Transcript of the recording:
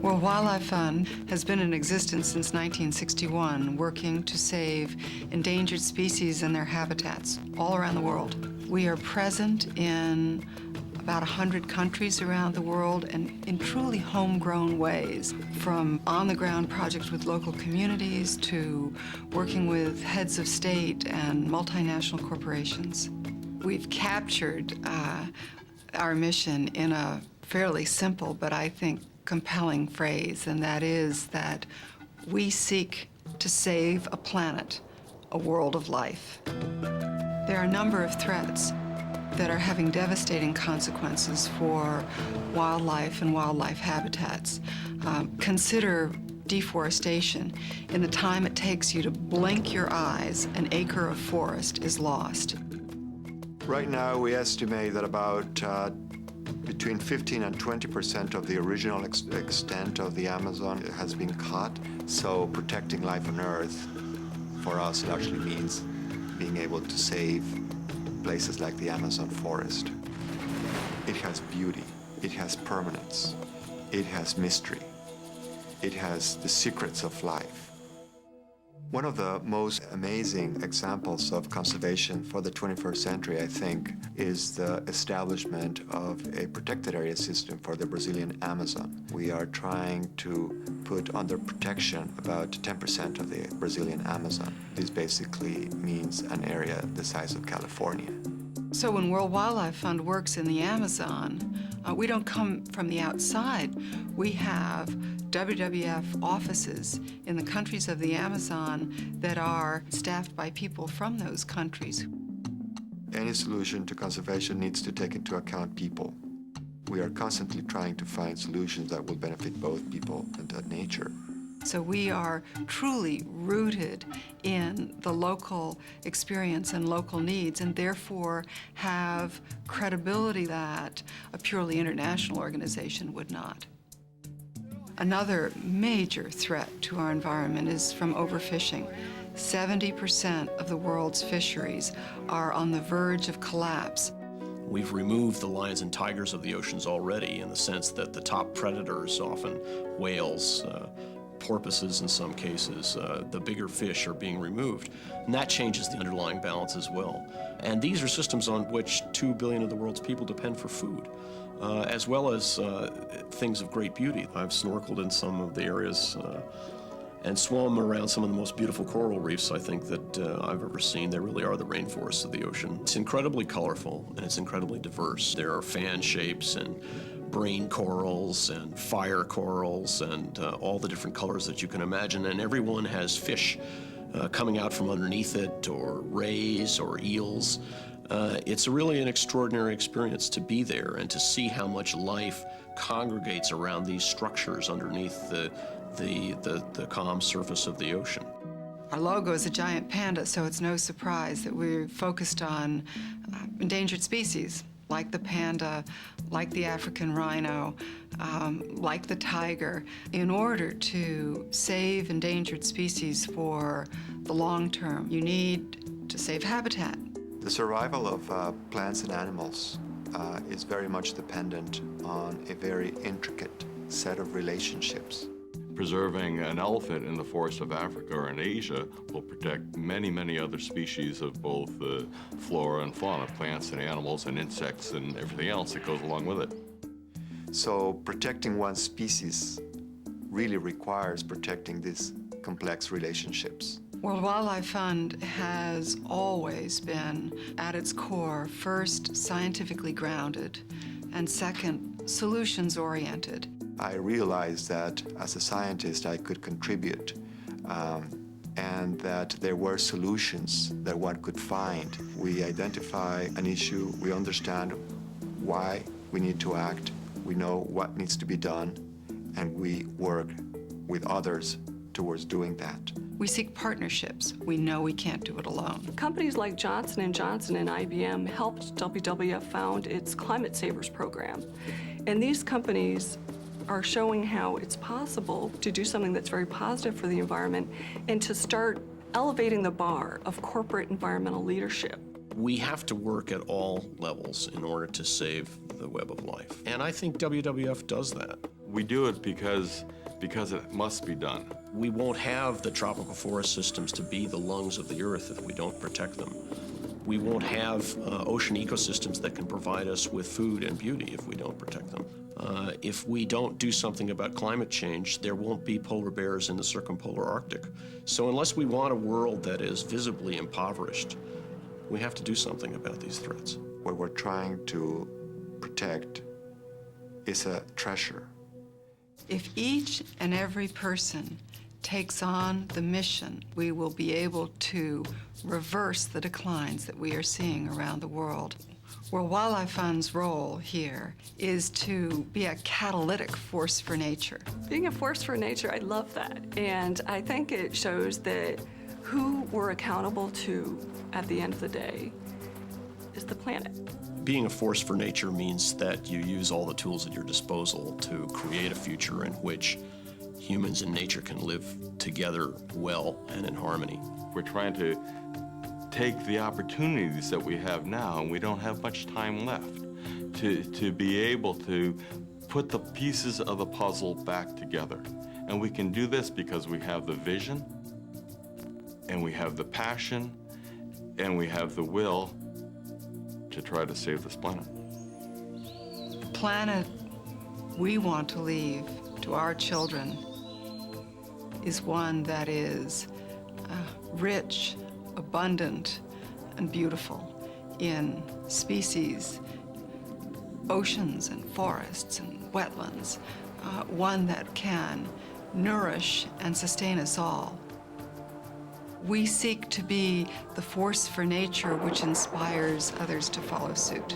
World Wildlife Fund has been in existence since 1961, working to save endangered species and their habitats all around the world. We are present in about 100 countries around the world and in truly homegrown ways, from on-the-ground projects with local communities to working with heads of state and multinational corporations. We've captured our mission in a fairly simple, but I think compelling phrase, and that is that we seek to save a planet, a world of life. There are a number of threats that are having devastating consequences for wildlife and wildlife habitats. Consider deforestation. In the time it takes you to blink your eyes, an acre of forest is lost. Right now, we estimate that about between 15 and 20% of the original extent of the Amazon has been cut. So protecting life on Earth for us largely means being able to save places like the Amazon forest. It has beauty, it has permanence, it has mystery, it has the secrets of life. One of the most amazing examples of conservation for the 21st century, I think, is the establishment of a protected area system for the Brazilian Amazon. We are trying to put under protection about 10% of the Brazilian Amazon. This basically means an area the size of California. So when World Wildlife Fund works in the Amazon, we don't come from the outside. We have WWF offices in the countries of the Amazon that are staffed by people from those countries. Any solution to conservation needs to take into account people. We are constantly trying to find solutions that will benefit both people and nature. So we are truly rooted in the local experience and local needs, and therefore have credibility that a purely international organization would not. Another major threat to our environment is from overfishing. 70% of the world's fisheries are on the verge of collapse. We've removed the lions and tigers of the oceans already, in the sense that the top predators, often whales, porpoises in some cases, the bigger fish are being removed. And that changes the underlying balance as well. And these are systems on which 2 billion of the world's people depend for food, as well as things of great beauty. I've snorkeled in some of the areas and swum around some of the most beautiful coral reefs, I think, that I've ever seen. They really are the rainforests of the ocean. It's incredibly colorful and it's incredibly diverse. There are fan shapes and brain corals and fire corals and all the different colors that you can imagine, and everyone has fish coming out from underneath it, or rays or eels. It's really an extraordinary experience to be there and to see how much life congregates around these structures underneath the calm surface of the ocean. Our logo is a giant panda, so it's no surprise that we're focused on endangered species, like the panda, like the African rhino, like the tiger, in order to save endangered species for the long term. You need to save habitat. The survival of plants and animals is very much dependent on a very intricate set of relationships. Preserving an elephant in the forests of Africa or in Asia will protect many, many other species of both flora and fauna, plants and animals and insects and everything else that goes along with it. So protecting one species really requires protecting these complex relationships. World Wildlife Fund has always been, at its core, first, scientifically grounded, and second, solutions-oriented. I realized that as a scientist I could contribute and that there were solutions that one could find. We identify an issue, we understand why we need to act, we know what needs to be done, and we work with others towards doing that. We seek partnerships. We know we can't do it alone. Companies like Johnson & Johnson and IBM helped WWF found its Climate Savers program. And these companies are showing how it's possible to do something that's very positive for the environment and to start elevating the bar of corporate environmental leadership. We have to work at all levels in order to save the web of life. And I think WWF does that. We do it because because it must be done. We won't have the tropical forest systems to be the lungs of the earth if we don't protect them. We won't have ocean ecosystems that can provide us with food and beauty if we don't protect them. If we don't do something about climate change, there won't be polar bears in the circumpolar Arctic. So unless we want a world that is visibly impoverished, we have to do something about these threats. What we're trying to protect is a treasure. If each and every person takes on the mission, we will be able to reverse the declines that we are seeing around the world. World Wildlife Fund's role here is to be a catalytic force for nature. Being a force for nature, I love that. And I think it shows that who we're accountable to at the end of the day is the planet. Being a force for nature means that you use all the tools at your disposal to create a future in which humans and nature can live together well and in harmony. We're trying to take the opportunities that we have now, and we don't have much time left, to be able to put the pieces of the puzzle back together. And we can do this because we have the vision, and we have the passion, and we have the will to try to save this planet. The planet we want to leave to our children is one that is rich, abundant, and beautiful in species, oceans and forests and wetlands, one that can nourish and sustain us all. We seek to be the force for nature which inspires others to follow suit.